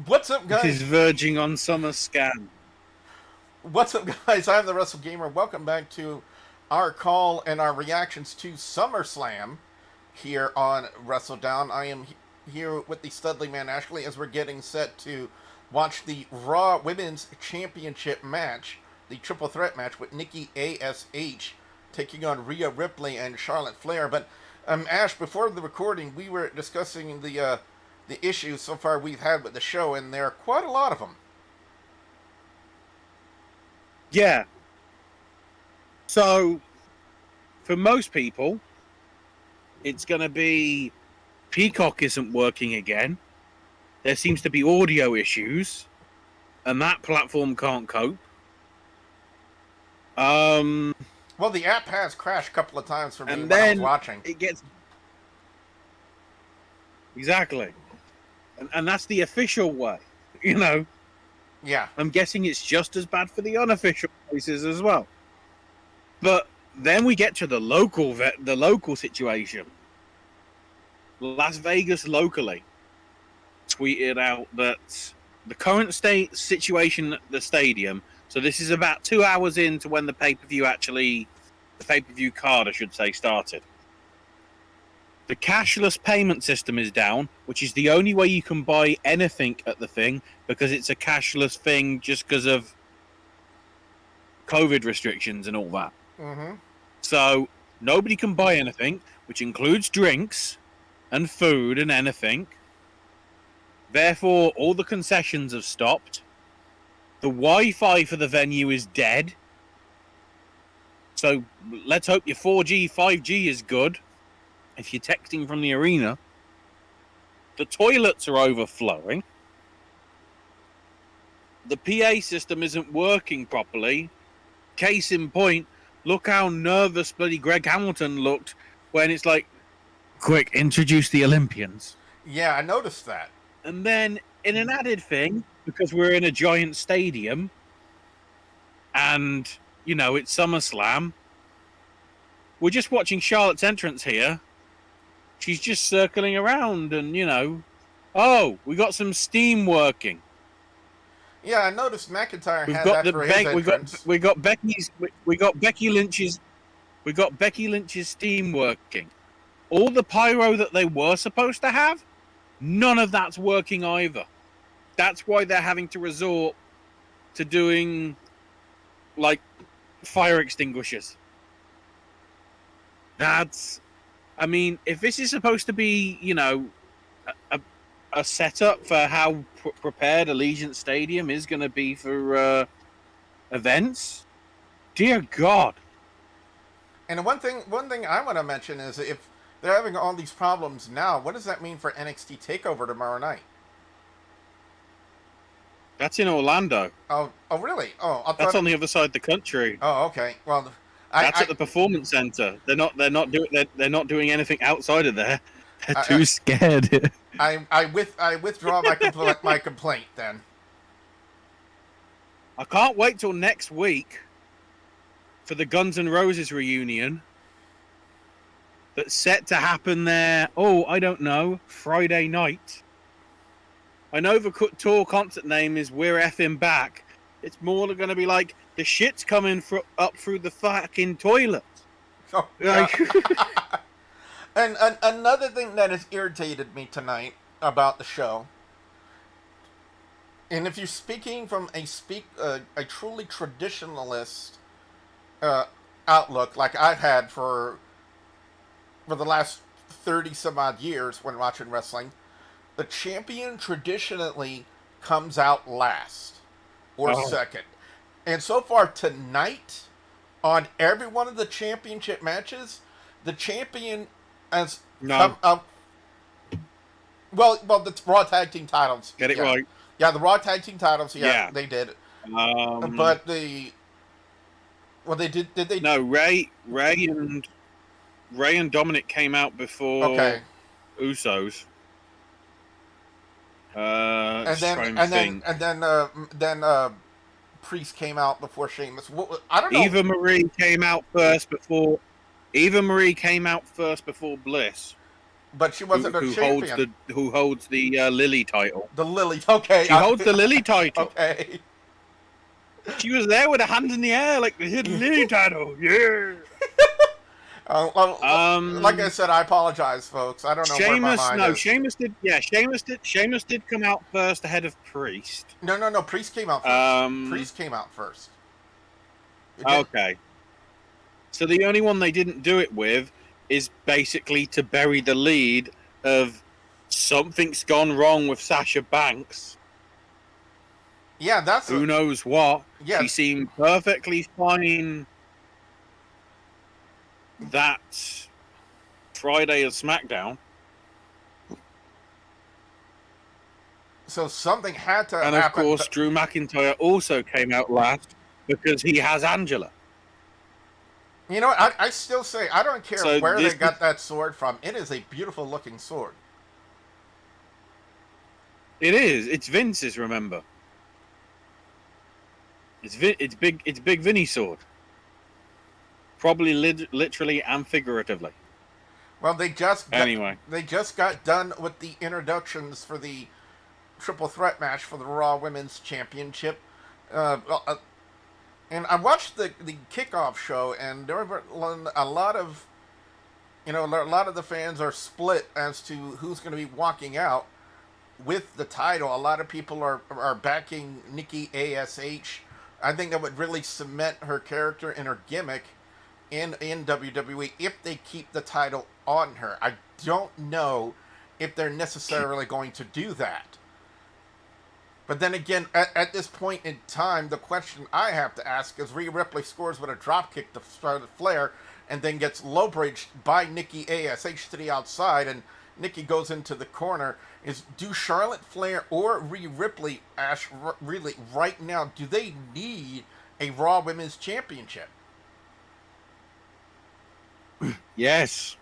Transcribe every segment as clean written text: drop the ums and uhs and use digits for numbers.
What's up, This guys? is verging on summer scam. What's up, guys? I'm the Wrestle Gamer. Welcome back to our call and our reactions to SummerSlam here on WrestleDown. I am here with the Studley Man Ashley as we're getting set to watch the Raw Women's Championship match, the triple threat match with Nikki A.S.H taking on Rhea Ripley and Charlotte Flair. But Ash, before the recording, we were discussing the issues so far we've had with the show, and there are quite a lot of them. Yeah. So, for most people, it's going to be Peacock isn't working again. There seems to be audio issues, and that platform can't cope. Well, the app has crashed a couple of times for me And when I was then watching. it gets exactly, and that's the official way. You know, Yeah. I'm guessing it's just as bad for the unofficial places as well. But then we get to the local situation. Las Vegas locally tweeted out that the current state situation at the stadium. So this is about 2 hours into when the pay-per-view card, I should say, started. The cashless payment system is down, which is the only way you can buy anything at the thing, because it's a cashless thing just because of COVID restrictions and all that. Mm-hmm. So nobody can buy anything, which includes drinks and food and anything. Therefore, all the concessions have stopped. The Wi-Fi for the venue is dead. So let's hope your 4G, 5G is good if you're texting from the arena. The toilets are overflowing. The PA system isn't working properly. Case in point, look how nervous bloody Greg Hamilton looked when it's like, quick, introduce the Olympians. Yeah, I noticed that. And then, in an added thing, because we're in a giant stadium, and, you know, it's SummerSlam, we're just watching Charlotte's entrance here. She's just circling around and, you know, oh, we got some steam working. Yeah, I noticed McIntyre We've had got that for his entrance. we got Becky Lynch's steam working. All the pyro that they were supposed to have, none of that's working either. That's why they're having to resort to doing like fire extinguishers. I mean, if this is supposed to be, you know, a setup for how prepared Allegiant Stadium is going to be for events, dear God. And one thing I want to mention is if they're having all these problems now, what does that mean for NXT Takeover tomorrow night? That's in Orlando. Oh, really? Oh, that's on the other side of the country. Oh, okay. Well, that's at the Performance Center. They're not doing anything outside of there. They're too scared. I withdraw my complaint then. I can't wait till next week for the Guns N' Roses reunion that's set to happen there. Oh, I don't know, Friday night. I know the tour concert name is We're Effing Back. It's more going to be like the shit's coming up through the fucking toilet. Oh, like, and another thing that has irritated me tonight about the show, and if you're speaking from a truly traditionalist outlook like I've had for the last 30 some odd years when watching wrestling, the champion traditionally comes out last or second. And so far tonight, on every one of the championship matches, the champion has come up. Well, the Raw Tag Team titles. Get it right. Yeah, the Raw Tag Team titles. Yeah, they did. But they did they? No, Ray and Dominic came out before Usos. And then Priest came out before Sheamus. I don't know. Eva Marie came out first before Bliss. but she wasn't a champion. Who holds the Lily title. The Lily. Okay. She holds the Lily title. Okay. She was there with her hands in the air like the Lily title. Yeah. Like I said, I apologize, folks. I don't know where my mind is. Sheamus did come out first ahead of Priest. No. Priest came out first. Priest came out first. Okay. So the only one they didn't do it with is basically to bury the lead of something's gone wrong with Sasha Banks. Yeah, that's who knows what. Yeah. She seemed perfectly fine that Friday of SmackDown. So something had to happen. And of course, Drew McIntyre also came out last because he has Angela. You know what? I still say, I don't care where they got that sword from. It is a beautiful looking sword. It is. It's Vince's, remember. It's big Vinny's sword. Probably literally and figuratively. Well, they just got done with the introductions for the triple threat match for the Raw Women's Championship. And I watched the kickoff show, and there were a lot of, a lot of the fans are split as to who's going to be walking out with the title. A lot of people are backing Nikki A.S.H. I think that would really cement her character and her gimmick in WWE if they keep the title on her. I don't know if they're necessarily going to do that. But then again, at this point in time, the question I have to ask is Rhea Ripley scores with a dropkick to start Flair and then gets low-bridged by Nikki A.S.H. to the outside, and Nikki goes into the corner. Do Charlotte Flair or Rhea Ripley, Ash, really, right now, do they need a Raw Women's Championship? Yes.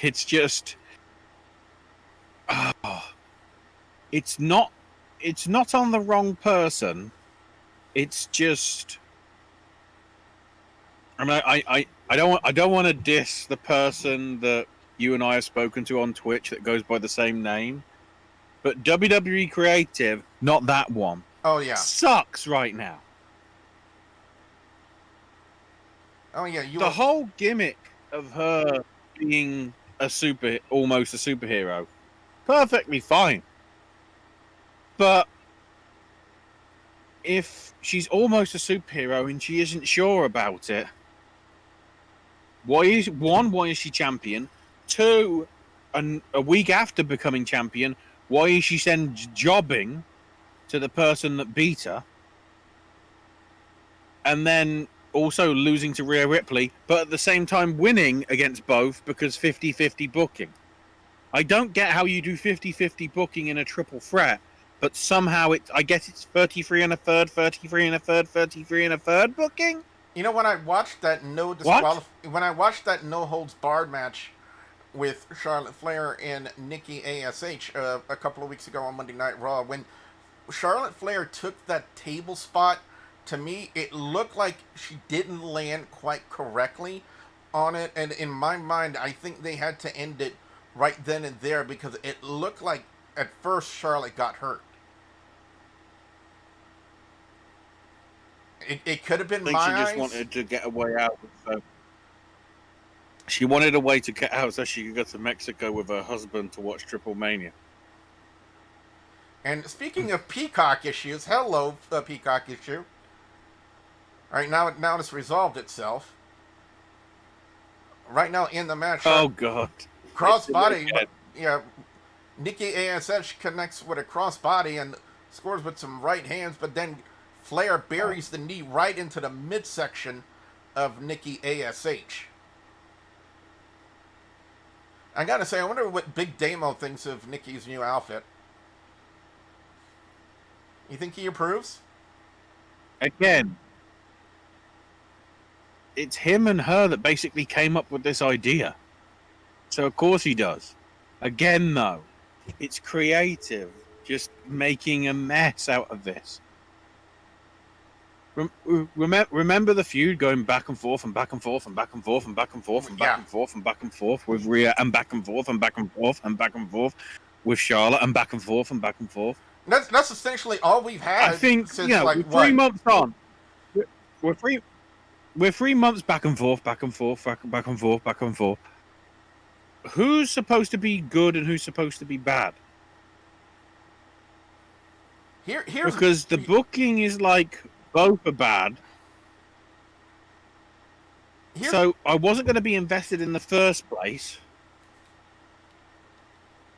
It's just... it's not on the wrong person. It's just... I mean, I don't want to diss the person that you and I have spoken to on Twitch that goes by the same name, but WWE Creative, not that one. Oh yeah, sucks right now. Oh yeah, the whole gimmick of her being almost a superhero, perfectly fine. But if she's almost a superhero and she isn't sure about it, why is she champion? 2, a week after becoming champion, why is she sent jobbing to the person that beat her? And then also losing to Rhea Ripley, but at the same time winning against both because 50-50 booking. I don't get how you do 50-50 booking in a triple threat, but somehow I guess it's 33 and a third, 33 and a third, 33 and a third booking? You know, when I watched that no holds barred match with Charlotte Flair and Nikki A.S.H. A couple of weeks ago on Monday Night Raw, when Charlotte Flair took that table spot, to me, it looked like she didn't land quite correctly on it. And in my mind, I think they had to end it right then and there because it looked like at first Charlotte got hurt. It could have been my eyes. I think she just wanted to get a way out. So she wanted a way to get out so she could go to Mexico with her husband to watch Triple Mania. And speaking of Peacock issues, hello, Peacock issue. All right, now it's resolved itself. Right now in the match. Oh God! Crossbody. Yeah, Nikki A.S.H. connects with a crossbody and scores with some right hands, but then Flair buries the knee right into the midsection of Nikki A.S.H. I gotta say, I wonder what Big Damo thinks of Nikki's new outfit. You think he approves? Again, it's him and her that basically came up with this idea. So of course he does. Again, though, it's creative, just making a mess out of this. Remember the feud going back and forth and back and forth and back and forth and back and forth and back and forth and back and forth with Rhea, and back and forth and back and forth and back and forth with Charlotte, and back and forth and back and forth. That's essentially all we've had. I think since like we're what? 3 months on. We're 3 months back and forth, back and forth, back and forth, back and forth. Who's supposed to be good and who's supposed to be bad? Because the booking is like both are bad. So I wasn't going to be invested in the first place.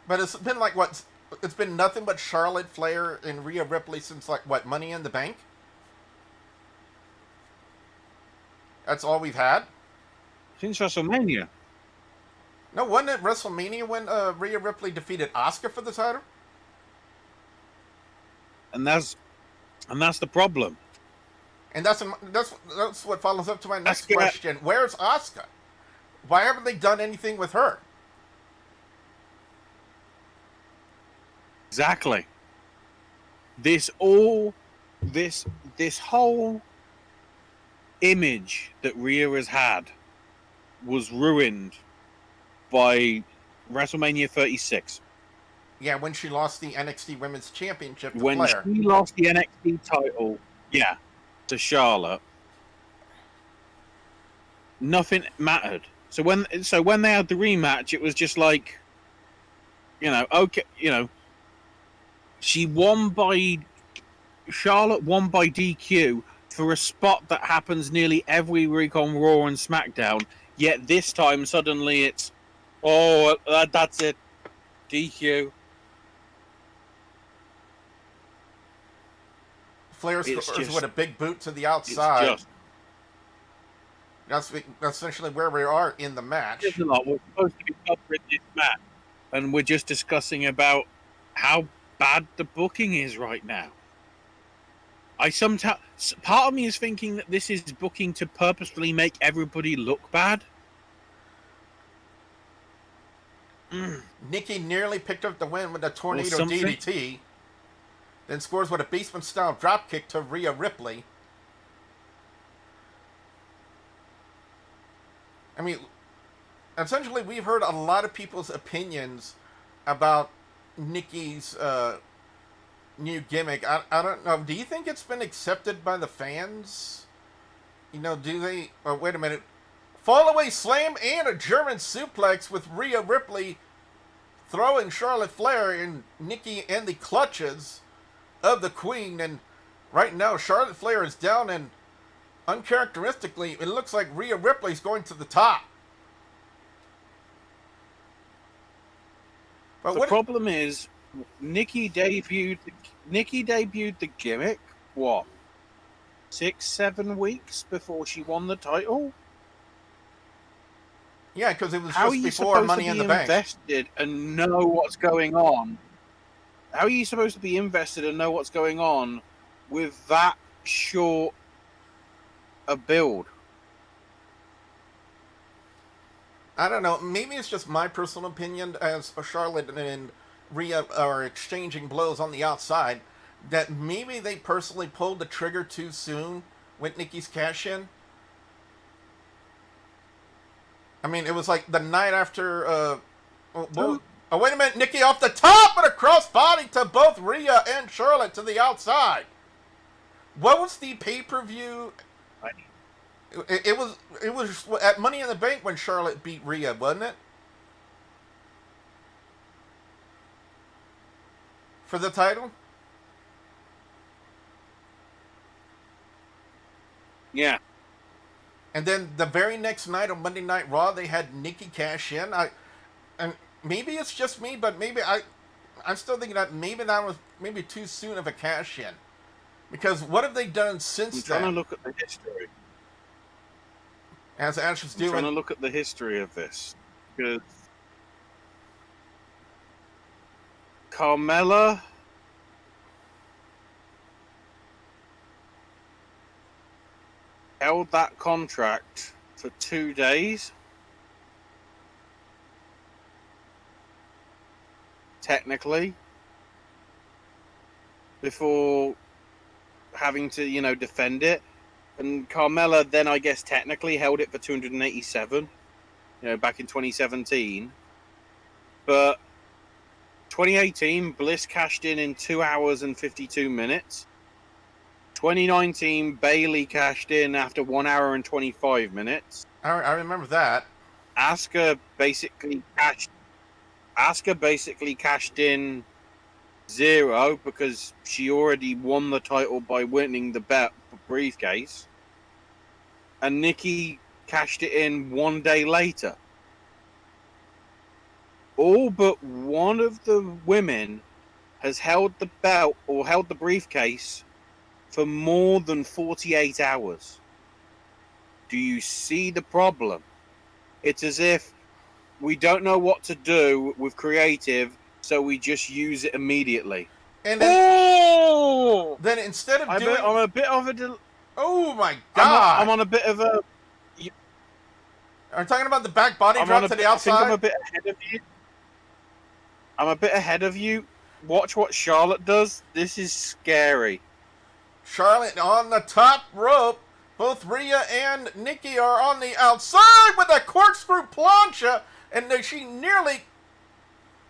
But it's been like what? It's been nothing but Charlotte, Flair, and Rhea Ripley since like what? Money in the Bank. That's all we've had. Since WrestleMania. No, wasn't it WrestleMania when Rhea Ripley defeated Asuka for the title? And that's the problem. And that's what follows up to my next question. Where's Asuka? Why haven't they done anything with her? Exactly. This whole image that Rhea has had was ruined by WrestleMania 36. Yeah, when she lost the NXT Women's Championship to when Flair. She lost the NXT title, to Charlotte, nothing mattered. So when they had the rematch, it was just like, okay, Charlotte won by DQ for a spot that happens nearly every week on Raw and SmackDown. Yet this time, suddenly it's, that's it, DQ. Flair scores with a big boot to the outside. That's essentially where we are in the match. We're supposed to be covering this match, and we're just discussing about how bad the booking is right now. Part of me is thinking that this is booking to purposefully make everybody look bad. Nikki nearly picked up the win with a tornado DDT. Then scores with a basement-style dropkick to Rhea Ripley. I mean, essentially, we've heard a lot of people's opinions about Nikki's new gimmick. I don't know. Do you think it's been accepted by the fans? Do they... Oh, wait a minute. Fall-away slam and a German suplex with Rhea Ripley throwing Charlotte Flair and Nikki in the clutches of the Queen. And right now, Charlotte Flair is down, and uncharacteristically, it looks like Rhea Ripley's going to the top. But the problem is, Nikki debuted the gimmick, 6-7 weeks before she won the title? Yeah, because it was just before Money in the Bank. How are you supposed to be invested and know what's going on? How are you supposed to be invested and know what's going on with that short a build? I don't know. Maybe it's just my personal opinion, as Charlotte and Rhea are exchanging blows on the outside, that maybe they personally pulled the trigger too soon with Nikki's cash-in. I mean, it was like the night after... wait a minute. Nikki off the top with a crossbody to both Rhea and Charlotte to the outside. What was the pay-per-view... It was at Money in the Bank when Charlotte beat Rhea, wasn't it? For the title? Yeah. And then the very next night on Monday Night Raw, they had Nikki cash in. And maybe it's just me, but maybe I'm still thinking that was maybe too soon of a cash in. Because what have they done since then? I'm trying to look at the history. As Ash is doing. I'm trying to look at the history of this. Because Carmella held that contract for 2 days. Technically. Before having to, defend it. And Carmella then, I guess, technically held it for 287, back in 2017. But 2018, Bliss cashed in 2 hours and 52 minutes. 2019, Bailey cashed in after 1 hour and 25 minutes. I remember that. Asuka basically cashed in 0 because she already won the title by winning the belt briefcase. And Nikki cashed it in 1 day later. All but one of the women has held the belt or held the briefcase for more than 48 hours. Do you see the problem? It's as if we don't know what to do with creative, so we just use it immediately. And then instead of I'm a bit of a... Oh my god! I'm on a bit of a... Are you talking about the back body drop to the outside? I think I'm a bit ahead of you. I'm a bit ahead of you. Watch what Charlotte does. This is scary. Charlotte on the top rope. Both Rhea and Nikki are on the outside with a corkscrew plancha, and she nearly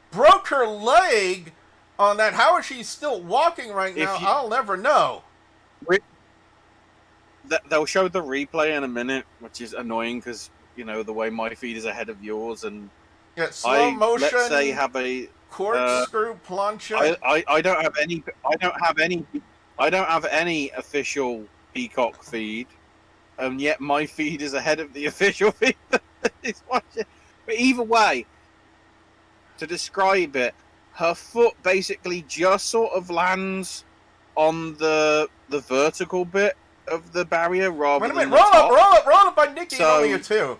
broke her leg on that. How is she still walking right now? I'll never know. They'll show the replay in a minute, which is annoying because, the way my feed is ahead of yours, and slow motion. Let's say have a corkscrew plancha. I don't have any official Peacock feed, and yet my feed is ahead of the official feed that is watching. But either way, to describe it, her foot basically just sort of lands on the vertical bit of the barrier rather than roll up by Nikki earlier too.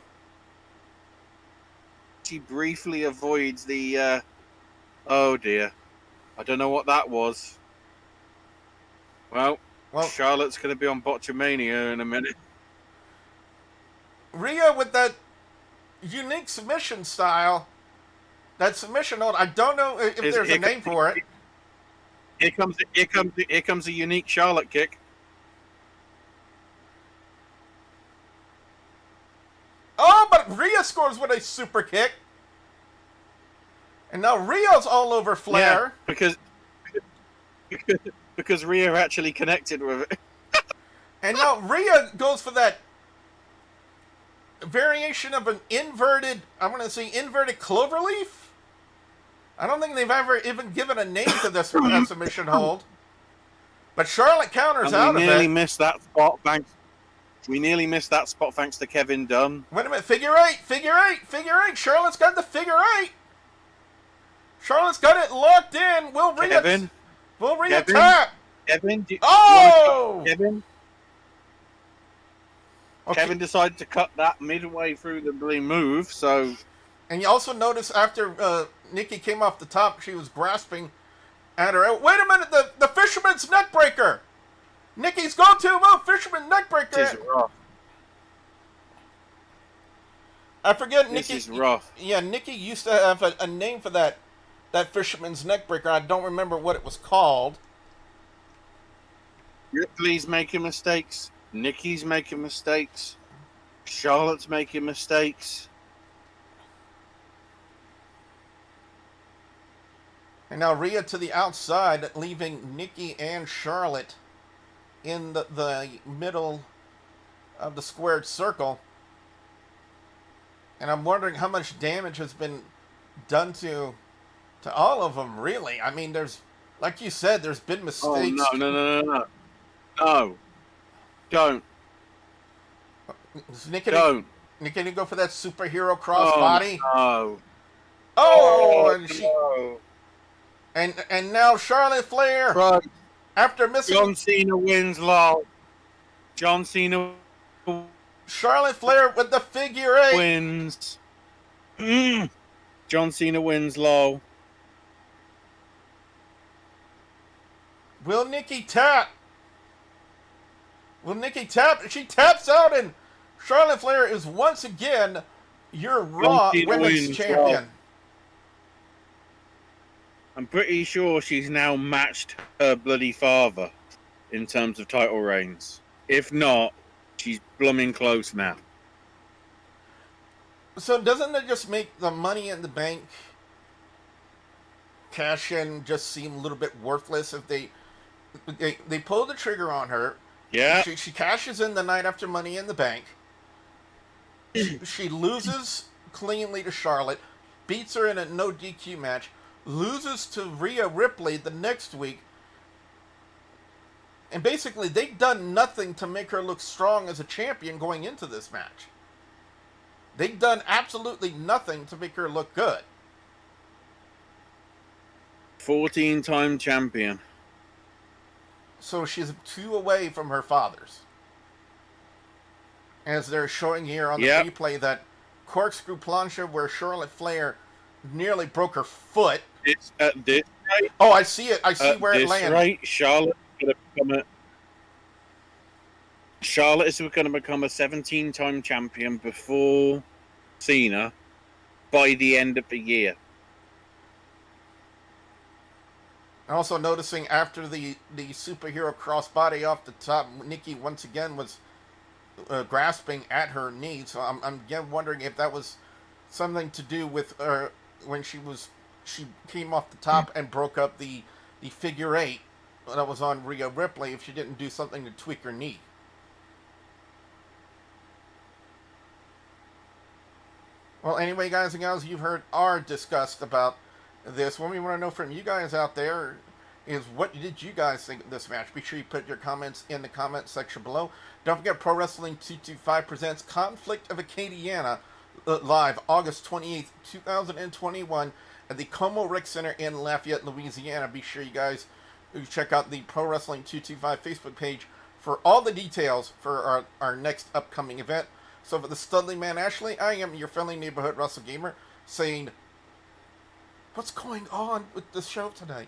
She briefly avoids the oh dear, I don't know what that was. Well, Charlotte's going to be on Botchamania in a minute. Rhea with that unique submission style, that submission hold. I don't know if there's a name for it. Here comes a unique Charlotte kick. Oh, but Rhea scores with a super kick. And now Rhea's all over Flair. Yeah, because Rhea actually connected with it. And now Rhea goes for that variation of an inverted, I'm going to say inverted cloverleaf. I don't think they've ever even given a name to this submission hold. But Charlotte counters out of it. We nearly missed that spot, thanks. We nearly missed that spot thanks to Kevin Dunn. Wait a minute, figure eight. Charlotte's got the figure eight. Charlotte's got it locked in. Will Rhea tap? Kevin? Kevin? Okay. Kevin decided to cut that midway through the move, so... And you also notice after Nikki came off the top, she was grasping at her. Wait a minute, the Fisherman's Neck Breaker! Nikki's go-to move, Fisherman Neck Breaker! This is rough. I forget, Nikki... This is rough. Yeah, Nikki used to have a name for that Fisherman's Neck Breaker. I don't remember what it was called. Ripley's making mistakes. Nikki's making mistakes. Charlotte's making mistakes. And now Rhea to the outside, leaving Nikki and Charlotte in the middle of the squared circle. And I'm wondering how much damage has been done to all of them, really. I mean, there's, like you said, there's been mistakes. Oh, no. No. Don't. Nikki to go for that superhero crossbody. No. And now Charlotte Flair. Right. After missing. John Cena wins low. John Cena. Charlotte Flair with the figure eight. Wins. John Cena wins low. Will Nikki tap? She taps out, and Charlotte Flair is once again your Raw Women's Champion. Low. I'm pretty sure she's now matched her bloody father in terms of title reigns. If not, She's blooming close now. So doesn't it just make the Money in the Bank cash in just seem a little bit worthless if they pull the trigger on her? Yeah. She cashes in the night after Money in the Bank. She loses cleanly to Charlotte, beats her in a no DQ match, loses to Rhea Ripley the next week, and basically they've done nothing to make her look strong as a champion going into this match. They've done absolutely nothing to make her look good. 14-time champion. So she's 2 away from her father's. As they're showing here on the replay that corkscrew plancha where Charlotte Flair nearly broke her foot. It's at this rate. Oh, I see it. I see where it landed. Right, Charlotte is going to become a 17-time champion before Cena by the end of the year. Also noticing after the superhero crossbody off the top, Nikki once again was grasping at her knee. So I'm again wondering if that was something to do with when she came off the top and broke up the figure 8 that was on Rhea Ripley, if she didn't do something to tweak her knee. Well, anyway, guys and gals, you've heard our discussed about this. What we want to know from you guys out there is, what did you guys think of this match? Be sure you put your comments in the comment section below. Don't forget, Pro Wrestling 225 presents Conflict of Acadiana live August 28th, 2021 at the Como Rec Center in Lafayette, Louisiana. Be sure you guys check out the Pro Wrestling 225 Facebook page for all the details for our next upcoming event. So for the Studly Man Ashley, I am your friendly neighborhood Wrestle Gamer saying, what's going on with the show tonight?